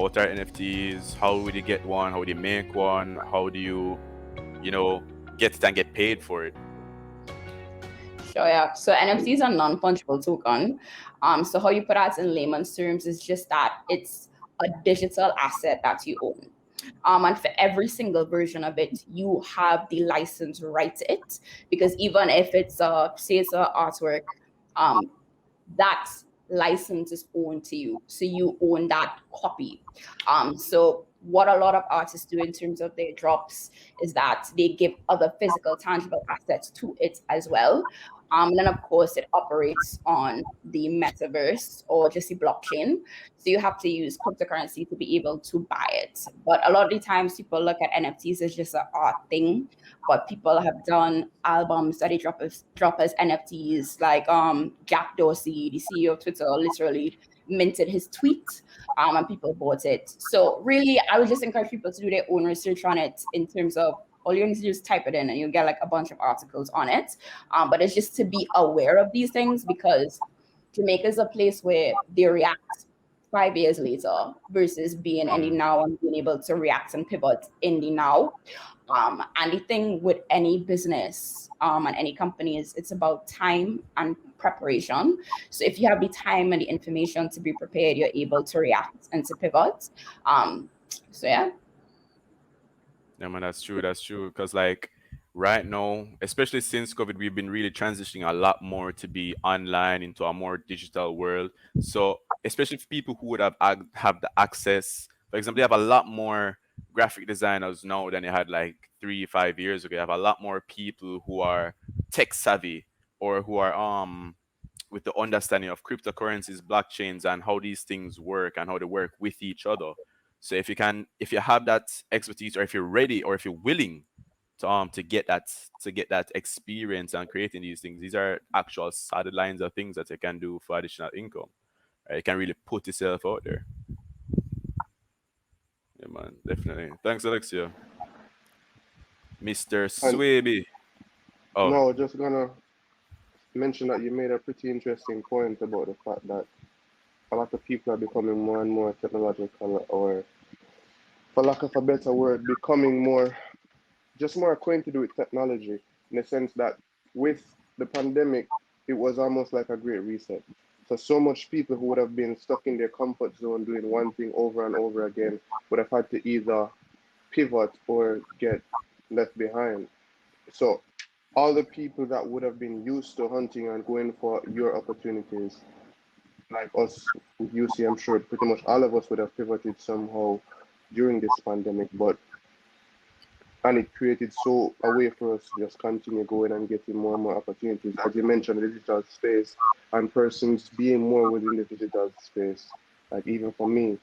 what are NFTs? How would you get one? How do you make one? How do you, you know, get it and get paid for it? Sure, yeah. So NFTs are non-fungible token. So how you put that in layman's terms is just that it's a digital asset that you own. And for every single version of it, you have the license to write it. Because even if it's say it's a artwork, um, that license is owned to you. So you own that copy. So what a lot of artists do in terms of their drops is that they give other physical, tangible assets to it as well. And then, of course, it operates on the metaverse or just the blockchain. So you have to use cryptocurrency to be able to buy it. But a lot of the times, people look at NFTs as just an art thing. But people have done albums that they drop as NFTs, like Jack Dorsey, the CEO of Twitter, literally minted his tweet, and people bought it. So really, I would just encourage people to do their own research on it in terms of all you need to do is type it in and you'll get like a bunch of articles on it. But it's just to be aware of these things because Jamaica is a place where they react 5 years later versus being in the Mm. now and being able to react and pivot in the now. And the thing with any business and any company is it's about time and preparation. So if you have the time and the information to be prepared, you're able to react and to pivot. So yeah. Yeah, man, that's true. That's true. Because like right now, especially since COVID, we've been really transitioning a lot more to be online into a more digital world. So especially for people who would have the access, for example, they have a lot more graphic designers now than they had like 3, 5 years ago. You have a lot more people who are tech savvy or who are with the understanding of cryptocurrencies, blockchains, and how these things work and how they work with each other. So if you have that expertise, or if you're ready, or if you're willing to get that experience and creating these things, these are actual solid lines of things that you can do for additional income. Right? You can really put yourself out there. Yeah, man, definitely. Thanks, Alexia. Mr. And Swaby. Oh, no, just gonna mention that you made a pretty interesting point about the fact that a lot of people are becoming more and more technological, or for lack of a better word, becoming more just more acquainted with technology in the sense that with the pandemic, it was almost like a great reset. For so much people who would have been stuck in their comfort zone doing one thing over and over again would have had to either pivot or get left behind. So all the people that would have been used to hunting and going for your opportunities, like us with UC, I'm sure pretty much all of us would have pivoted somehow during this pandemic, but and it created so a way for us to just continue going and getting more and more opportunities. As you mentioned, the digital space and persons being more within the digital space. Like even for me,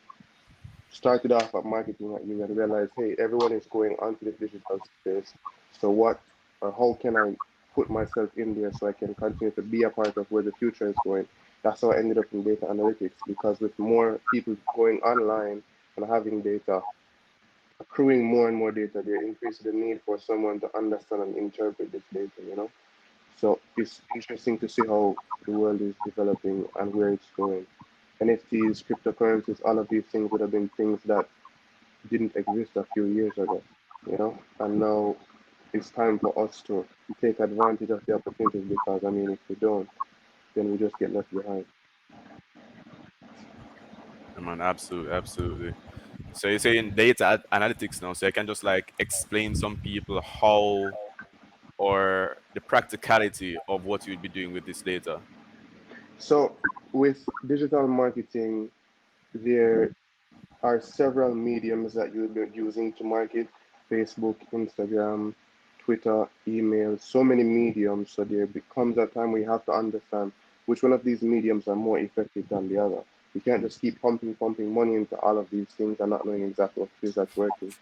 started off at marketing at you and realized, hey, everyone is going onto the digital space. So what or how can I put myself in there so I can continue to be a part of where the future is going? That's how I ended up in data analytics because with more people going online and having data, accruing more and more data, there increases the need for someone to understand and interpret this data. So it's interesting to see how the world is developing and where it's going. NFTs, cryptocurrencies, all of these things would have been things that didn't exist a few years ago. And now it's time for us to take advantage of the opportunities because, I mean, if we don't, then we just get left behind. yeah, man, absolutely, absolutely. So you're saying data analytics now, so I can just like explain some people how or the practicality of what you'd be doing with this data. So with digital marketing, there are several mediums that you'll be using to market: Facebook, Instagram, Twitter, email, so many mediums. So there becomes a time where you have to understand which one of these mediums are more effective than the other. You can't just keep pumping money into all of these things and not knowing exactly what it is that's working.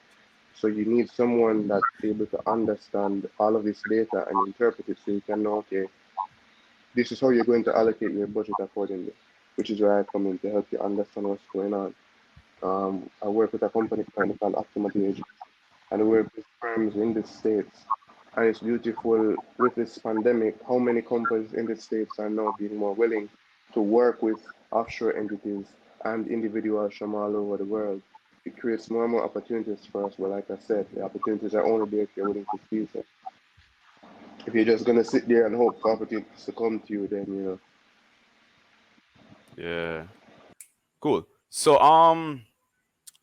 So you need someone that's able to understand all of this data and interpret it so you can know, okay, this is how you're going to allocate your budget accordingly, which is where I come in to help you understand what's going on. I work with a company currently called Optimal, and we work with firms in the States. And it's beautiful with this pandemic how many companies in the States are now being more willing to work with offshore entities and individuals from all over the world. It creates more and more opportunities for us. But like I said, the opportunities are only there if you're willing to seize them. If you're just gonna sit there and hope for opportunities to come to you, then Yeah. Cool. So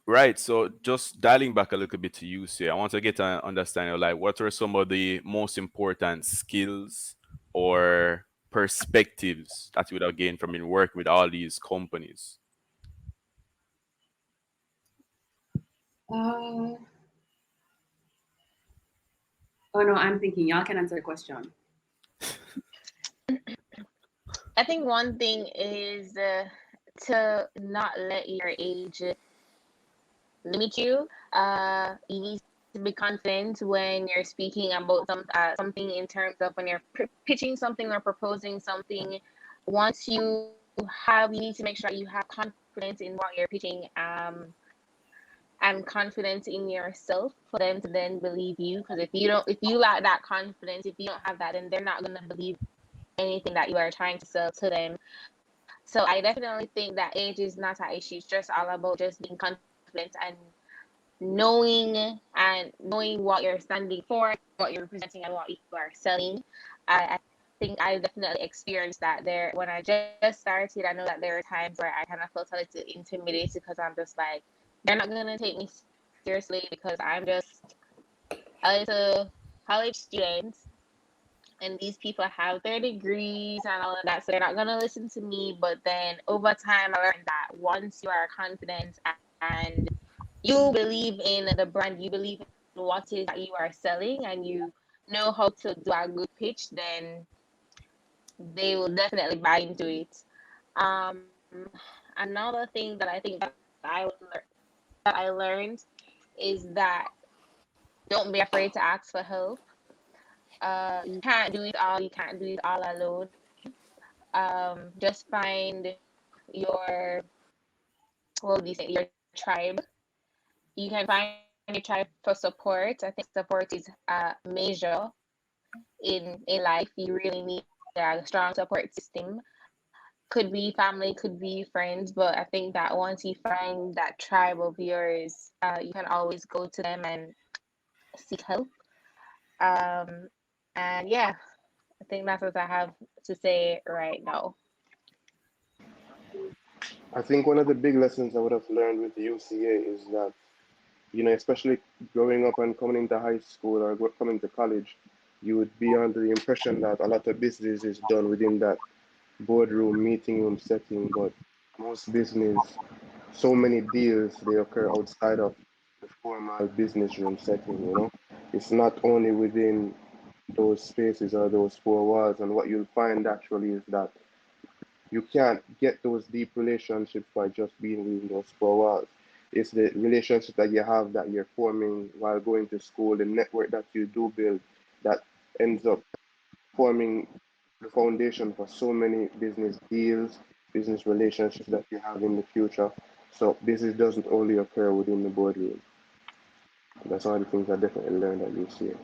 right. So just dialing back a little bit to you, say I want to get an understanding of like what are some of the most important skills or perspectives that you would have gained from in working with all these companies. Uh, oh no, I'm thinking y'all can answer the question. I think one thing is to not let your age limit you. You need to be confident when you're speaking about something in terms of when you're pitching something or proposing something. Once you need to make sure that you have confidence in what you're pitching, and confidence in yourself for them to then believe you. Because if you lack that confidence, if you don't have that, then they're not gonna believe anything that you are trying to sell to them. So I definitely think that age is not an issue. It's just all about just being confident and knowing what you're standing for, what you're representing, and what you are selling. I think I definitely experienced that there when I just started. I know that there were times where I kind of felt a little intimidated because I'm just like, they're not gonna take me seriously because I'm just a little college student and these people have their degrees and all of that, so they're not gonna listen to me. But then over time, I learned that once you are confident and you believe in the brand, you believe in what it is that you are selling, and you know how to do a good pitch, then they will definitely buy into it. Um, Another thing that I think that I learned is that don't be afraid to ask for help. You can't do it all. You can't do it all alone. Just find your what would you say your tribe. You can find your tribe for support. I think support is a major in life. You really need a strong support system. Could be family, could be friends, but I think that once you find that tribe of yours, you can always go to them and seek help. Um, and yeah, I think that's what I have to say right now. I think one of the big lessons I would have learned with the UCA is that, especially growing up and coming into high school or coming to college, you would be under the impression that a lot of business is done within that boardroom, meeting room setting, but most business, so many deals, they occur outside of the formal business room setting. It's not only within those spaces or those four walls, and what you'll find actually is that you can't get those deep relationships by just being within those four walls. It's the relationship that you have that you're forming while going to school, the network that you do build that ends up forming the foundation for so many business deals, business relationships that you have in the future. So business doesn't only occur within the boardroom. That's one of the things I definitely learned at UCA.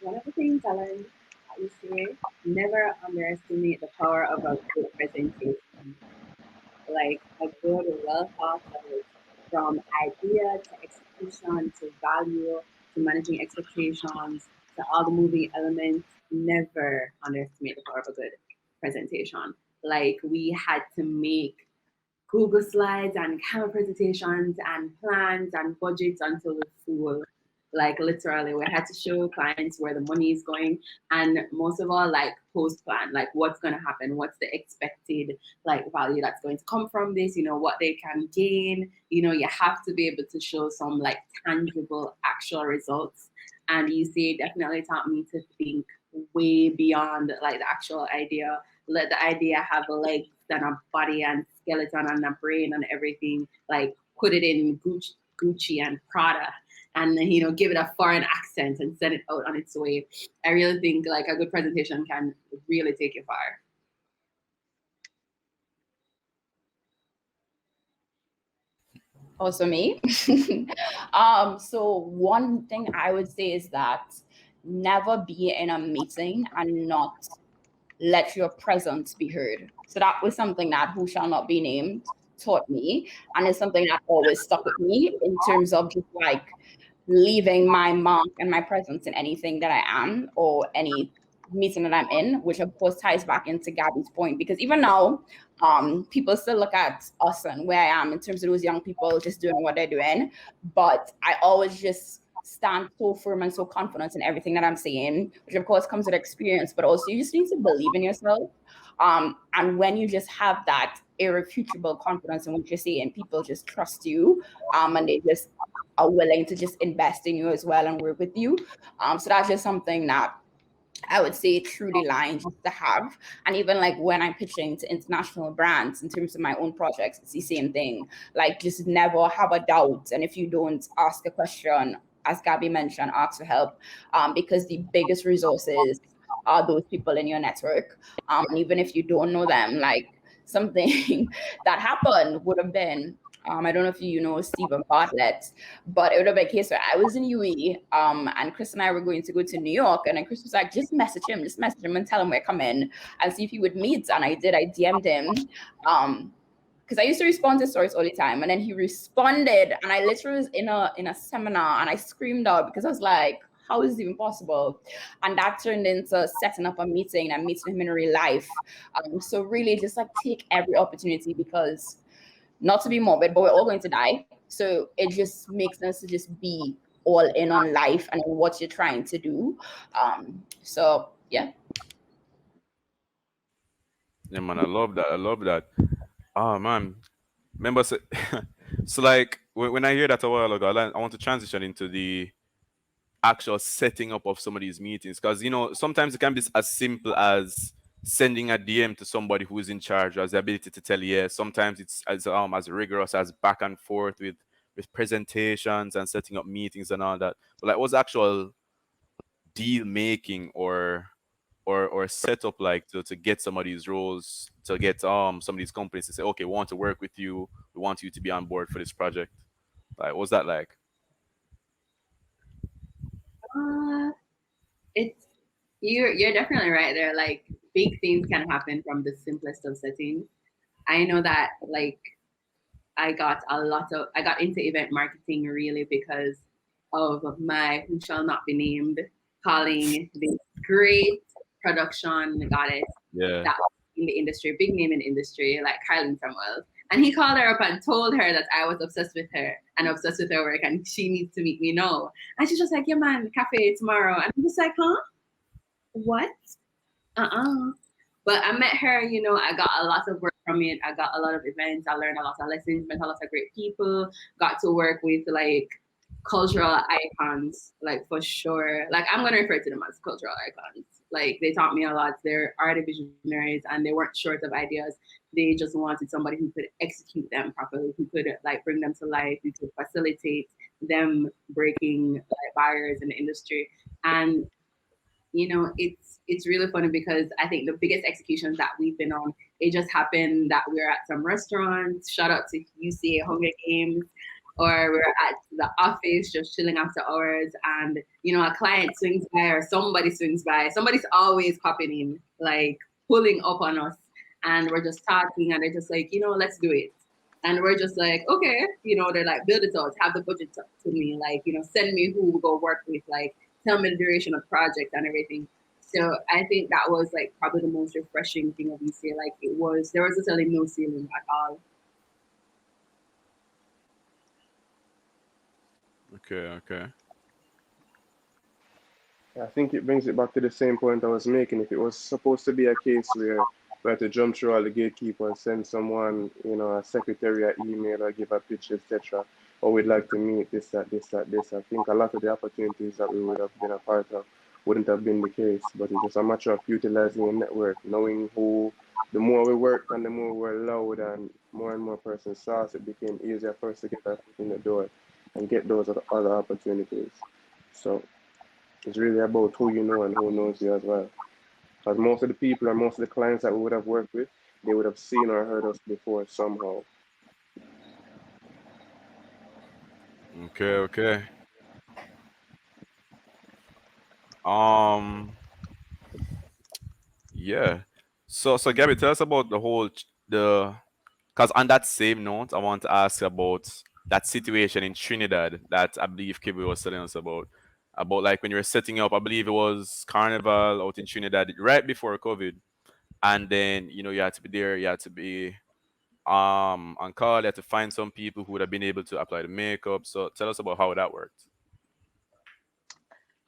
One of the things I learned at UCA, never underestimate the power of a good presentation. Like a good, well thought out from idea to execution to value to managing expectations to all the moving elements. Never underestimate the power of a good presentation. Like we had to make Google slides and camera presentations and plans and budgets until the full. Like literally, we had to show clients where the money is going, and most of all, like post plan, like what's going to happen, what's the expected like value that's going to come from this. What they can gain. You have to be able to show some like tangible, actual results. And UCA definitely taught me to think way beyond like the actual idea. Let the idea have legs and a body and skeleton and a brain and everything. Like put it in Gucci and Prada, and then give it a foreign accent and send it out on its way. I really think like a good presentation can really take you far. Also me. So one thing I would say is that never be in a meeting and not let your presence be heard. So that was something that who shall not be named taught me, and it's something that always stuck with me in terms of just like leaving my mark and my presence in anything that I am or any meeting that I'm in, which of course ties back into Gabby's point, because even now, people still look at us and where I am in terms of those young people just doing what they're doing. But I always just stand so firm and so confident in everything that I'm saying, which of course comes with experience, but also you just need to believe in yourself. And when you just have that irrefutable confidence in what you're saying, people just trust you, and they just are willing to just invest in you as well and work with you. So that's just something that I would say truly lying just to have. And even like when I'm pitching to international brands in terms of my own projects, it's the same thing. Like just never have a doubt. And if you don't ask a question, as Gabby mentioned, ask for help. Because the biggest resources are those people in your network. And even if you don't know them, like something that happened would have been I don't know if you know Stephen Bartlett, but it would have been a case where I was in UAE, and Chris and I were going to go to New York, and then Chris was like, just message him and tell him we're coming and see if he would meet. And I did, I DM'd him. Because I used to respond to stories all the time, and then he responded, and I literally was in a seminar, and I screamed out because I was like, "How is this even possible?" And that turned into setting up a meeting and meeting him in real life. So really, just like take every opportunity, because not to be morbid, but we're all going to die. So it just makes sense to just be all in on life and what you're trying to do. So yeah. Yeah, man, I love that. I love that. Oh man, remember so, so like when I hear that a while ago, I want to transition into the actual setting up of some of these meetings, because sometimes it can be as simple as sending a DM to somebody who is in charge, who has the ability to tell you. Yeah, sometimes it's as rigorous as back and forth with presentations and setting up meetings and all that. But like, what's actual deal making or set up like to get some of these roles, to get some of these companies to say, okay, we want to work with you, we want you to be on board for this project? Like, what's that like? Uh, it's you're definitely right there. Like big things can happen from the simplest of settings. I know that like I got into event marketing really because of my who shall not be named calling this great production goddess Yeah. that was in the industry, big name in the industry, like Carlin Samuel. And he called her up and told her that I was obsessed with her and obsessed with her work and she needs to meet me now. And she's just like, yeah man, cafe tomorrow. And I'm just like, huh? What? Uh-uh. But I met her, I got a lot of work from it. I got a lot of events. I learned a lot of lessons, met a lot of great people, got to work with like cultural icons, like for sure. Like I'm gonna refer to them as cultural icons. Like they taught me a lot. They're art visionaries and they weren't short of ideas. They just wanted somebody who could execute them properly, who could like bring them to life, who could facilitate them breaking like barriers in the industry. And it's really funny because I think the biggest executions that we've been on, it just happened that we're at some restaurants, shout out to UCA Hunger Games, or we're at the office just chilling after hours, and a client swings by or somebody swings by. Somebody's always popping in, like pulling up on us, and we're just talking, and they're just like, let's do it. And we're just like, okay, they're like, build it out, have the budget to me, like, send me who we go work with, like, tell me the duration of the project and everything. So I think that was like probably the most refreshing thing of UCA. Like there was literally no ceiling at all. Okay, okay. I think it brings it back to the same point I was making. If it was supposed to be a case where we had to jump through all the gatekeepers, send someone, a secretary an email or give a pitch, etc., or we'd like to meet this, that, this, that, this, I think a lot of the opportunities that we would have been a part of wouldn't have been the case. But it's just a matter of utilizing the network, knowing who, the more we worked and the more we were allowed and more persons saw us, it became easier for us to get our foot in the door and get those other opportunities. So it's really about who you know and who knows you as well. Because most of the people and most of the clients that we would have worked with, they would have seen or heard us before somehow. Okay, okay. Um, yeah. So Gabby, tell us about the whole the because on that same note, I want to ask about that situation in Trinidad that I believe Kibi was telling us about like when you were setting up. I believe it was Carnival out in Trinidad right before COVID, and then you had to be there, you had to be on call, you had to find some people who would have been able to apply the makeup. So tell us about how that worked.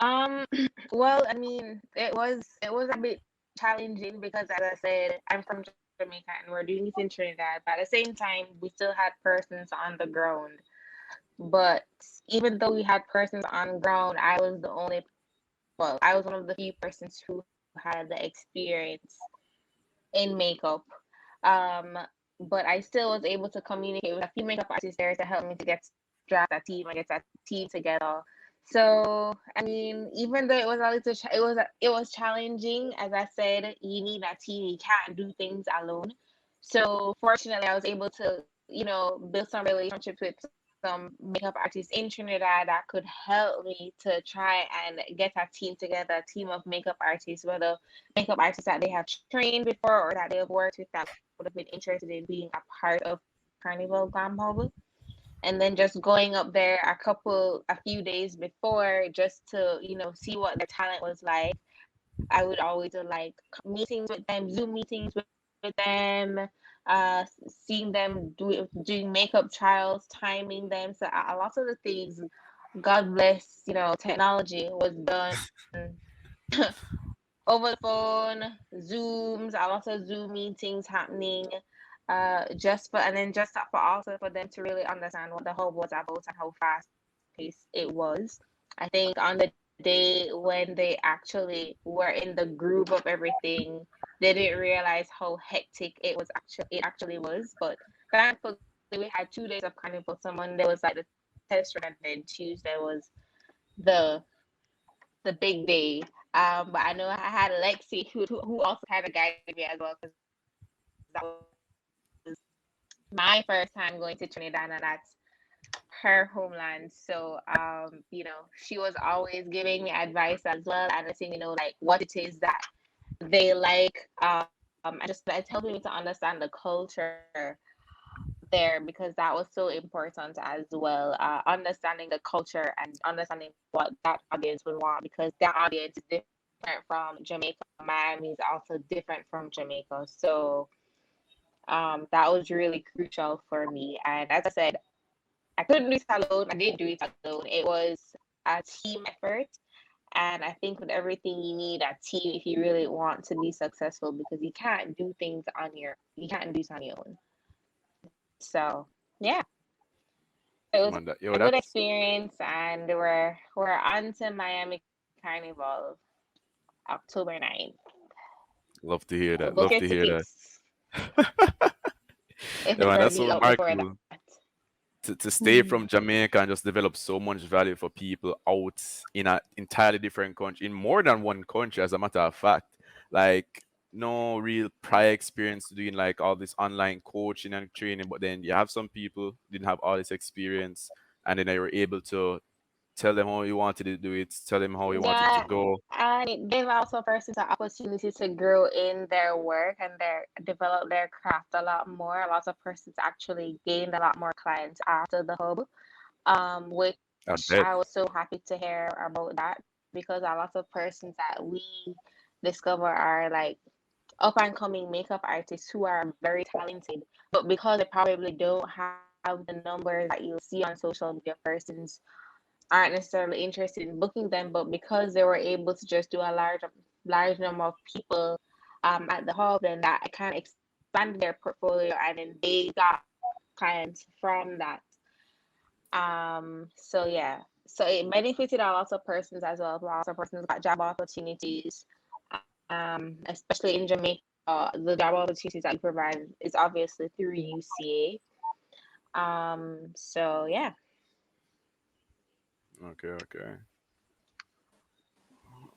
Um, well, I mean, it was a bit challenging because, as I said, I'm from Jamaica and we're doing this in Trinidad. But at the same time, we still had persons on the ground. But even though we had persons on ground, I was one of the few persons who had the experience in makeup. Um, but I still was able to communicate with a few makeup artists there to help me to get draft that team and get that team together. So I mean, even though it was a little, it was challenging. As I said, you need a team. You can't do things alone. So fortunately, I was able to, build some relationships with some makeup artists in Trinidad that could help me to try and get a team together, a team of makeup artists, whether makeup artists that they have trained before or that they have worked with that would have been interested in being a part of Carnival Glam Hub. And then just going up there a few days before just to see what their talent was like. I would always do like meetings with them, Zoom meetings with them, seeing them doing makeup trials, timing them. So a lot of the things, God bless, technology was done over the phone, Zooms, a lot of Zoom meetings happening, just for and then just for also for them to really understand what the hub was about and how fast paced it was. I think on the day when they actually were in the groove of everything, they didn't realize how hectic it actually was. But thankfully, we had 2 days of carnival. So Monday was like the test run, and then Tuesday was the the big day. But I know I had Lexi who also kind of guided me as well because that was my first time going to Trinidad and that's her homeland. So she was always giving me advice as well and letting me know like what it is that they like, and just it's helping me to understand the culture there because that was so important as well. Understanding the culture and understanding what that audience would want because that audience is different from Jamaica. Miami is also different from Jamaica. So that was really crucial for me. And as I said, I couldn't do it alone. I didn't do it alone. It was a team effort. And I think with everything you need a team if you really want to be successful because you can't do things on your own. So yeah. It was Man, a good experience and we're on to Miami Carnival October 9th. love to hear So that. book Love your to hear that. tickets if Yeah, it's man, gonna that's be so up before that. remarkable. To stay from Jamaica and just develop so much value for people out in an entirely different country, in more than one country, as a matter of fact. Like, no real prior experience doing like all this online coaching and training, but then you have some people didn't have all this experience, and then they were able to tell them how you wanted to do it, tell them how you wanted to Yeah, go. and it gave also persons an opportunity to grow in their work and their develop their craft a lot more. A lot of persons actually gained a lot more clients after the hub, which I I bet. was so happy to hear about that because a lot of persons that we discover are like up and coming makeup artists who are very talented, but because they probably don't have the numbers that you'll see on social media, persons aren't necessarily interested in booking them, but because they were able to just do a large number of people at the hub, then that kind of expanded their portfolio and then they got clients from that. So yeah, so it benefited a lot of persons as well. Lots of persons got job opportunities, especially in Jamaica. The job opportunities that we provide is obviously through UCA. So yeah. Okay, okay.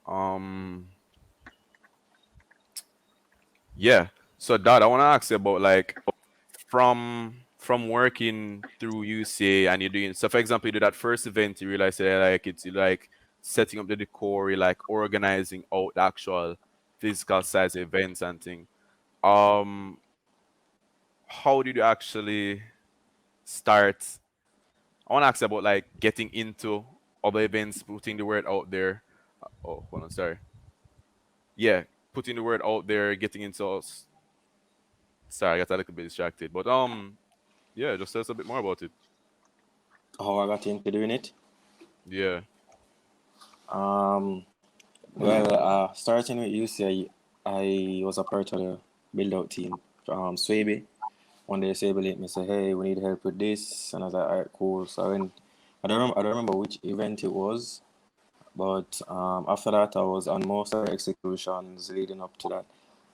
Um, yeah. So, Dad, I want to ask you about like from working through UCA and you're doing so. For example, you do that first event, you realize that like it's you like setting up the decor, you like organizing out the actual physical size events and thing. um, how did you actually start? I want to ask about like getting into other events, putting the word out there. Oh, hold on, sorry. Yeah, putting the word out there, getting into us. Sorry, I got a little bit distracted. But yeah, just tell us a bit more about it. How I got into doing it. Yeah. Um, well, starting with UCA, I was a part of the build out team. Swaby. One day Swaby let me say, "Hey, we need help with this," and I was like, "Alright, cool." So I went. I don't remember which event it was, but after that, I was on most of the executions leading up to that,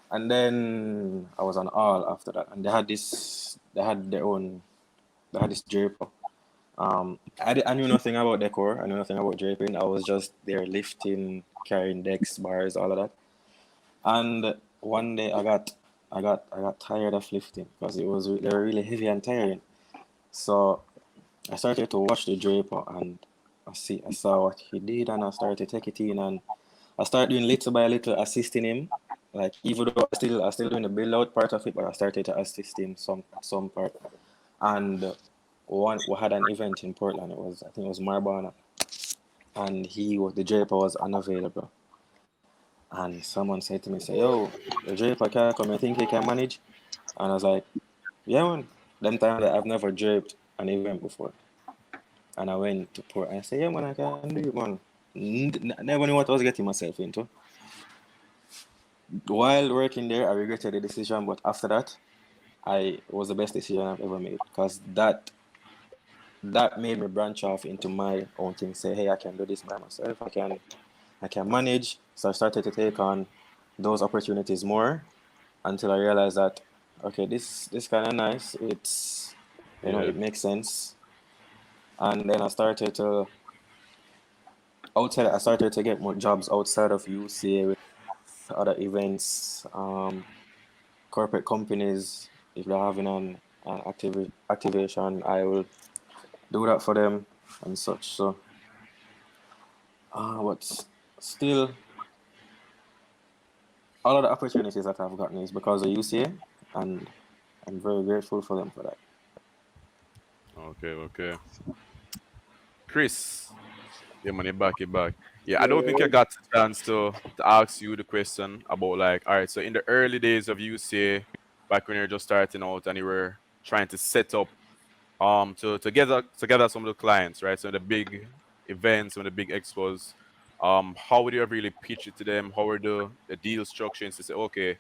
and then I was on all after that, and they had this. They had their own. They had this draper. I knew nothing about decor. I knew nothing about draping. I was just there lifting, carrying decks, bars, all of that. And one day I got tired of lifting because they were really heavy and tiring. So I started to watch the draper and I saw what he did and I started to take it in and I started doing little by little assisting him. Like even though I still doing the build out part of it, but I started to assist him some part. And we had an event in Portland. I think it was Marbana, and the draper was unavailable. And someone said to me, "Say, yo, the draper can't come. I think he can manage." And I was like, "Yeah, man." Them time that I've never draped an event before, and I went to Port and I said, "Yeah, man, I can do it, man." Never knew what I was getting myself into. While working there, I regretted the decision, but after that, it was the best decision I've ever made because that made me branch off into my own thing. Say, hey, I can do this by myself. I can manage. So I started to take on those opportunities more until I realized that okay, this kind of nice. It's Yeah. it makes sense. And then I started to get more jobs outside of UCA with other events, corporate companies. If they're having an activation, I will do that for them and such. So, but still, all of the opportunities that I've gotten is because of UCA, and I'm very grateful for them for that. Okay, okay. Chris, yeah, man, you're back. Yeah, I don't think I Yeah. got the chance to ask you the question about like, all right, so in the early days of UCA, back when you're just starting out and you were trying to set up to gather some of the clients, right? So the big events, some of the big expos, how would you ever really pitch it to them? How were the deal structures to say, okay,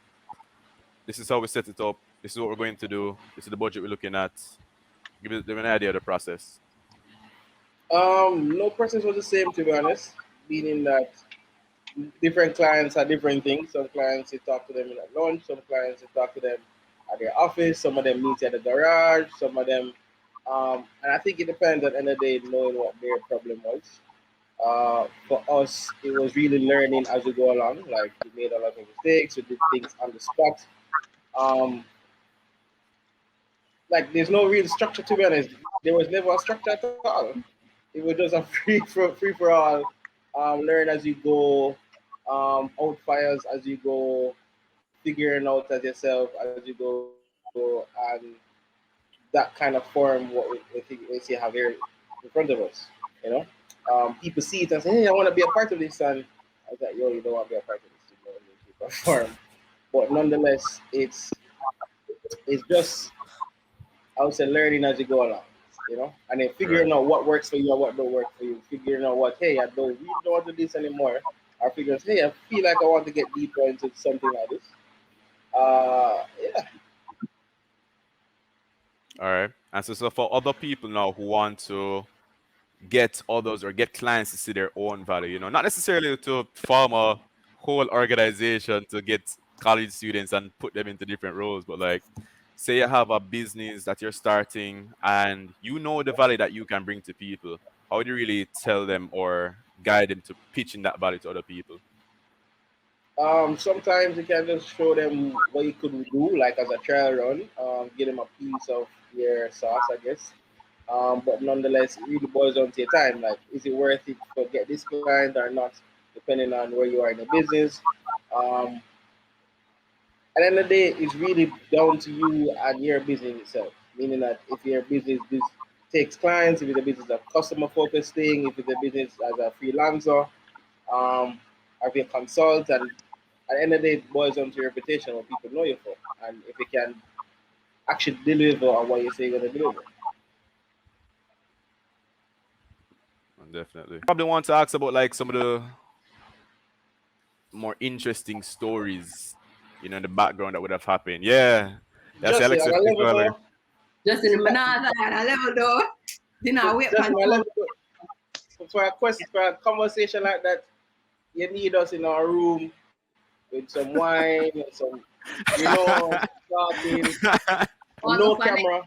this is how we set it up, this is what we're going to do, this is the budget we're looking at. Give an idea of the process. No process was the same, to be honest. Meaning that different clients are different things. Some clients you talk to them at lunch. Some clients you talk to them at their office. Some of them meet at the garage. Some of them, and I think it depends at the end of the day, knowing what their problem was. For us, it was really learning as we go along. Like we made a lot of mistakes. We did things on the spot. Um, like there's no real structure, to be honest. There was never a structure at all. It was just a free for all. Learn as you go, out fires as you go, figuring out as yourself as you go, and that kind of form what we see have here in front of us. You know, people see it and say, "Hey, I want to be a part of this," and I was like, "Yo, you don't want to be a part of this. You know, in shape or form." But nonetheless, it's just I would say learning as you go along, and then Right. figuring out what works for you and what don't work for you. Figuring out what, hey, I don't really don't want to do this anymore. Or figuring, hey, I feel like I want to get deeper into something like this. Yeah. All right. And so for other people now who want to get others or get clients to see their own value, not necessarily to form a whole organization to get college students and put them into different roles, but like say you have a business that you're starting and you know the value that you can bring to people, how do you really tell them or guide them to pitching that value to other people? Sometimes you can just show them what you could do, like as a trial run, give them a piece of your sauce, I guess. But nonetheless, it really boils down to your time. Like, is it worth it to get this client or not, depending on where you are in the business. Um, at the end of the day, it's really down to you and your business itself. Meaning that if your business takes clients, if it's a business a customer focused thing, if it's a business as a freelancer, or if you consult, and at the end of the day, it boils down to your reputation, what people know you for, and if you can actually deliver on what you say you're gonna deliver. Definitely. Probably want to ask about like some of the more interesting stories, in the background that would have happened. Yeah. That's Just Alex at a Swift as level well. though, Just in the manada and a level though. Didn't wait just for at a level though, for a conversation like that, you need us in our room with some wine and some, talking, all no of our camera,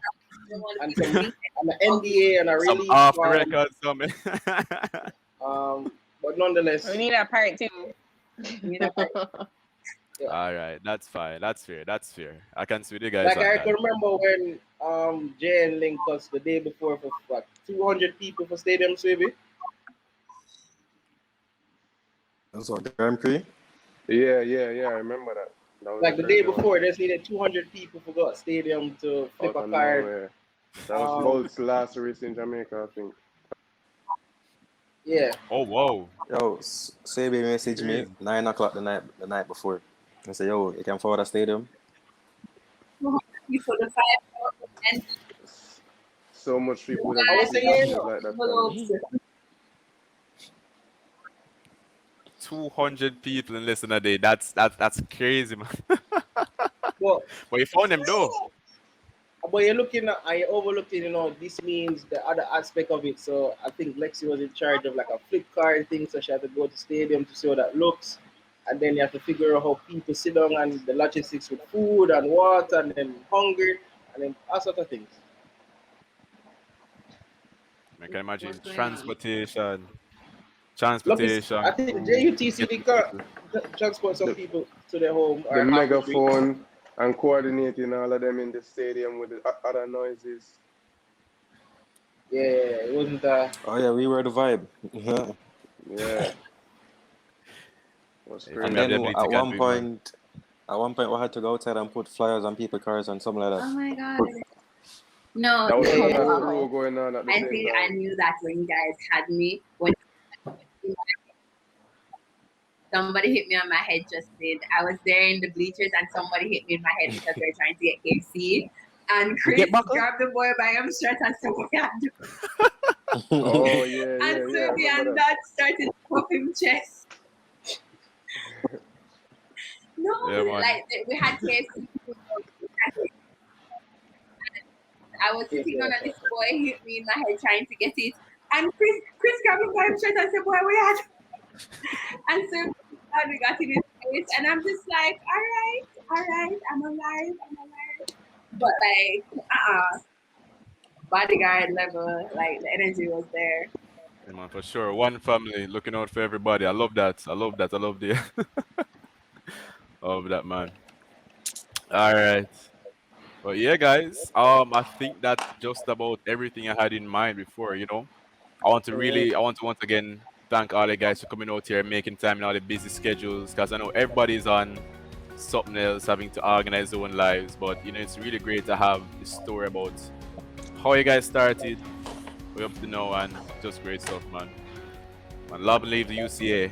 and some link. and an NDA and a Some release off the form. record something. But nonetheless, We need a part two. yeah. All right, that's fine. That's fair. That's fair. I can see the guys Like on I that. can remember when Jay linked us the day before for what 200 people for Stadium Swiby. That's what Grand Prix. Yeah, I remember that. That was Like a the day crazy one. before, they just needed 200 people for the stadium to flip Out a of card. nowhere. That was Um, Bolt's last race in Jamaica, I think. yeah, Oh, whoa. Yo, Sabi messaged me Crazy. 9 o'clock the night before. I said, yo, you can forward the stadium. People the 5,000 and So much people would I have was received saying, messages like that from envelopes. me. 200 people in less than a day. That's crazy, man. well, But you found them though. but you're looking at, and you're overlooking, this means the other aspect of it. So I think Lexi was in charge of like a flip card thing, so she had to go to the stadium to see how that looks. And then you have to figure out how people sit down and the logistics with food and water and then hunger and then all sorts of things. I can imagine What's going on? Look, I think the JUTC they getting can people. transport some The, people to their home the or half the street. megaphone and coordinating all of them in the stadium with the other noises. Yeah, it wasn't. Oh, yeah, we were the vibe. Yeah, it was If you And have crazy. the then ability, you can do it, man. at one point, we had to go outside and put flyers on people's cars and something like Oh that. my god. No, That was Yeah, another yeah, crew going on at the I same think I time. knew that when you guys had me. When somebody hit me on my head just then. I was there in the bleachers and somebody hit me in my head because they were trying to get KFC. And Chris Get buckle? grabbed the boy by his shirt and said, "What you do?" Oh, yeah, And I so the remember and that. that started to pop him chest. No, Yeah, man. like we had KFC. I was yeah, sitting yeah. on and this boy hit me in my head trying to get it. And Chris grabbed me by his shirt and said, "Boy, where you at?" And so we got in his face, and I'm just like, all right, I'm alive. But like, bodyguard level, like the energy was there. Yeah, man, for sure. One family looking out for everybody. I love that. I love that. I love the love that, man. All right. But yeah, guys. I think that's just about everything I had in mind before. I want to once again thank all the guys for coming out here and making time in all the busy schedules, because I know everybody's on something else, having to organize their own lives. But it's really great to have this story about how you guys started, way up to now, and just great stuff, man. And love and leave the UCA.